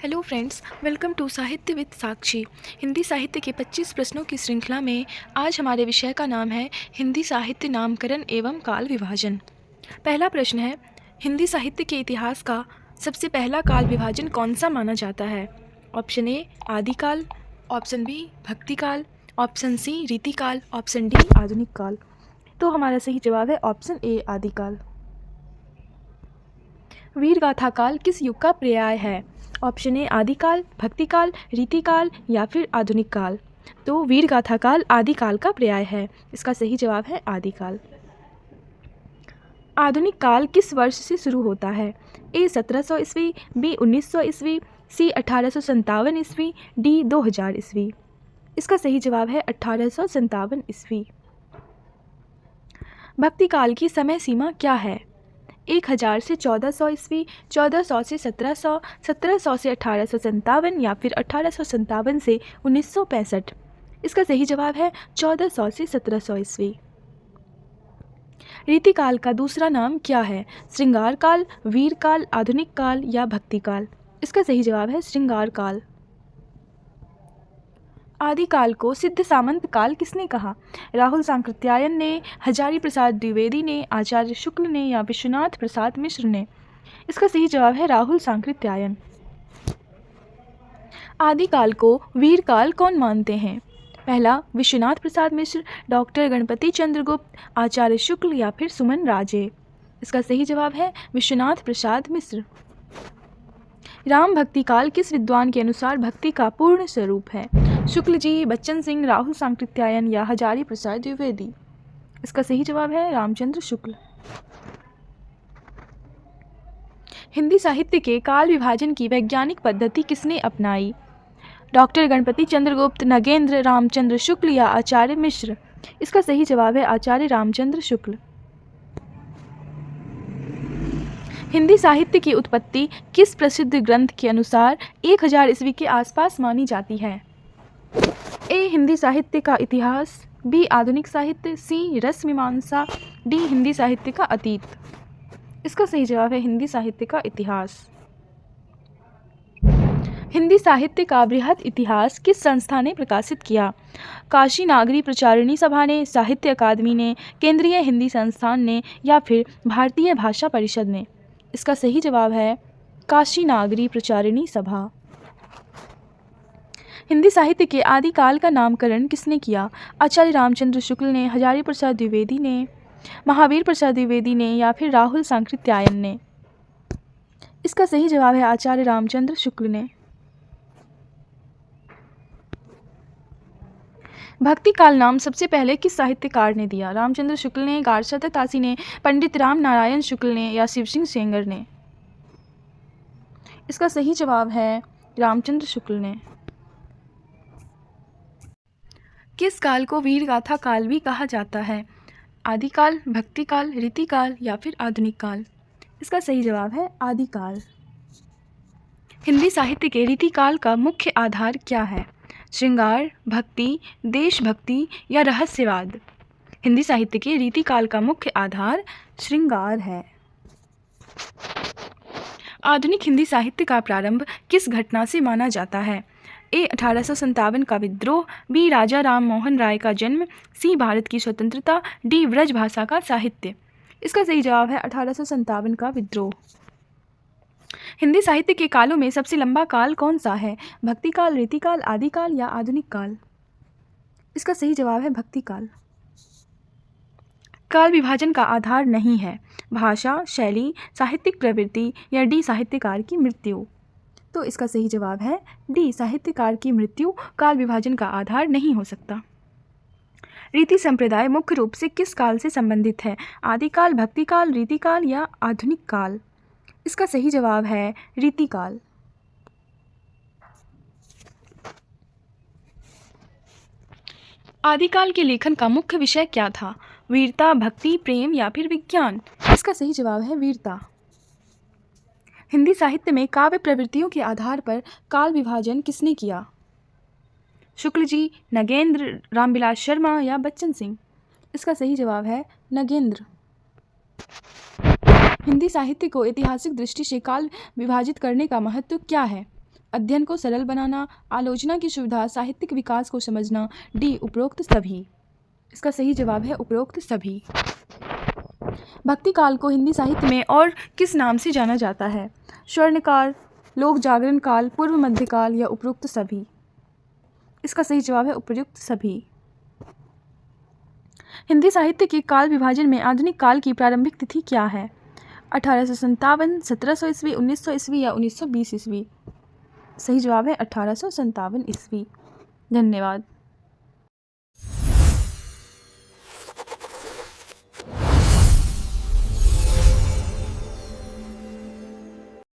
Hello friends, welcome to साहित्य with साक्षी। हिंदी साहित्य के 25 प्रश्नों की श्रृंखला में आज हमारे विषय का नाम है हिंदी साहित्य नामकरण एवं काल विभाजन। पहला प्रश्न है, हिंदी साहित्य के इतिहास का सबसे पहला काल विभाजन कौन सा माना जाता है? ऑप्शन ए आदिकाल, ऑप्शन बी भक्तिकाल, ऑप्शन सी रीतिकाल, ऑप्शन डी आधुनिक काल। तो हमारा सही जवाब है ऑप्शन ए आदिकाल। वीरगाथा काल किस युग का पर्याय है? ऑप्शन ए आदिकाल, भक्तिकाल, रीतिकाल या फिर आधुनिक काल। तो वीरगाथा काल आदिकाल का पर्याय है। इसका सही जवाब है आदिकाल। आधुनिक काल किस वर्ष से शुरू होता है? ए 1700 ईस्वी, बी 1900 ईस्वी, सी 1857 ईस्वी, डी 2000 ईस्वी। इसका सही जवाब है 1857 ईस्वी। भक्तिकाल की समय सीमा क्या है? 1000 से 1400 ईस्वी, 1400 से 1700, 1700 से 1857 या फिर 1857 से 1965। इसका सही जवाब है 1400 से 1700 ईस्वी। रीतिकाल का दूसरा नाम क्या है? श्रृंगार काल, वीर काल, आधुनिक काल या भक्तिकाल। इसका सही जवाब है श्रृंगार काल। आदिकाल को सिद्ध सामंत काल किसने कहा? राहुल सांकृत्यायन ने, हजारी प्रसाद द्विवेदी ने, आचार्य शुक्ल ने या विश्वनाथ प्रसाद मिश्र ने। इसका सही जवाब है राहुल सांकृत्यायन। आदिकाल को वीर काल कौन मानते हैं? पहला विश्वनाथ प्रसाद मिश्र, डॉक्टर गणपति चंद्रगुप्त, आचार्य शुक्ल या फिर सुमन राजे। इसका सही जवाब है विश्वनाथ प्रसाद मिश्र। राम भक्ति काल किस विद्वान के अनुसार भक्ति का पूर्ण स्वरूप है? शुक्ल जी, बच्चन सिंह, राहुल सांकृत्यायन या हजारी प्रसाद द्विवेदी। इसका सही जवाब है रामचंद्र शुक्ल। हिंदी साहित्य के काल विभाजन की वैज्ञानिक पद्धति किसने अपनाई? डॉक्टर गणपति चंद्रगुप्त, नगेंद्र, रामचंद्र शुक्ल या आचार्य मिश्र। इसका सही जवाब है आचार्य रामचंद्र शुक्ल। हिंदी साहित्य की उत्पत्ति किस प्रसिद्ध ग्रंथ के अनुसार 1000 ईस्वी के आसपास मानी जाती है? ए हिंदी साहित्य का इतिहास, बी आधुनिक साहित्य, सी रस मीमांसा, डी हिंदी साहित्य का अतीत। इसका सही जवाब है हिंदी साहित्य का इतिहास। हिंदी साहित्य का बृहद इतिहास किस संस्था ने प्रकाशित किया? काशी नागरी प्रचारिणी सभा ने, साहित्य अकादमी ने, केंद्रीय हिंदी संस्थान ने या फिर भारतीय भाषा परिषद ने। इसका सही जवाब है काशी नागरी प्रचारिणी सभा। हिंदी साहित्य के आदिकाल का नामकरण किसने किया? आचार्य रामचंद्र शुक्ल ने, हजारी प्रसाद द्विवेदी ने, महावीर प्रसाद द्विवेदी ने या फिर राहुल सांकृत्यायन ने। इसका सही जवाब है आचार्य रामचंद्र शुक्ल ने। भक्ति काल नाम सबसे पहले किस साहित्यकार ने दिया? रामचंद्र शुक्ल ने, गारशत तासी ने, पंडित राम नारायण शुक्ल ने या शिव सिंह सेंगर ने। इसका सही जवाब है रामचंद्र शुक्ल ने। किस काल को वीरगाथा काल भी कहा जाता है? आदिकाल, भक्तिकाल, रीतिकाल या फिर आधुनिक काल। इसका सही जवाब है आदिकाल। हिंदी साहित्य के रीतिकाल का मुख्य आधार क्या है? श्रृंगार, भक्ति, देशभक्ति या रहस्यवाद। हिंदी साहित्य के रीतिकाल का मुख्य आधार श्रृंगार है। आधुनिक हिंदी साहित्य का प्रारंभ किस घटना से माना जाता है? ए 1857 का विद्रोह, बी राजा राम मोहन राय का जन्म, सी भारत की स्वतंत्रता, डी ब्रज भाषा का साहित्य। इसका सही जवाब है 1857 का विद्रोह। हिंदी साहित्य के कालों में सबसे लंबा काल कौन सा है? भक्तिकाल, रीतिकाल, आदिकाल या आधुनिक काल। इसका सही जवाब है भक्तिकाल। काल विभाजन का आधार नहीं है। भाषा, शैली, साहित्यिक प्रवृत्ति या डी साहित्यकार की मृत्यु। तो इसका सही जवाब है डी साहित्यकार की मृत्यु काल विभाजन का आधार नहीं हो सकता। रीति संप्रदाय मुख्य रूप से किस काल से संबंधित है? आदिकाल, भक्तिकाल, रीतिकाल या आधुनिक काल। इसका सही जवाब है रीतिकाल। आदिकाल के लेखन का मुख्य विषय क्या था? वीरता, भक्ति, प्रेम या फिर विज्ञान। इसका सही जवाब है वीरता। हिंदी साहित्य में काव्य प्रवृत्तियों के आधार पर काल विभाजन किसने किया? शुक्ल जी, नगेंद्र, रामविलास शर्मा या बच्चन सिंह। इसका सही जवाब है नगेंद्र। हिंदी साहित्य को ऐतिहासिक दृष्टि से काल विभाजित करने का महत्व क्या है? अध्ययन को सरल बनाना, आलोचना की सुविधा, साहित्यिक विकास को समझना, डी उपरोक्त सभी। इसका सही जवाब है उपरोक्त सभी। भक्ति काल को हिंदी साहित्य में और किस नाम से जाना जाता है? स्वर्णकाल, लोक जागरण काल, पूर्व मध्यकाल या उपरोक्त सभी। इसका सही जवाब है उपयुक्त सभी। हिंदी साहित्य के काल विभाजन में आधुनिक काल की प्रारंभिक तिथि क्या है? 1857, 1700 ईस्वी, 1900 ईस्वी या 1920 ईस्वी। सही जवाब है 1857 ईस्वी। धन्यवाद।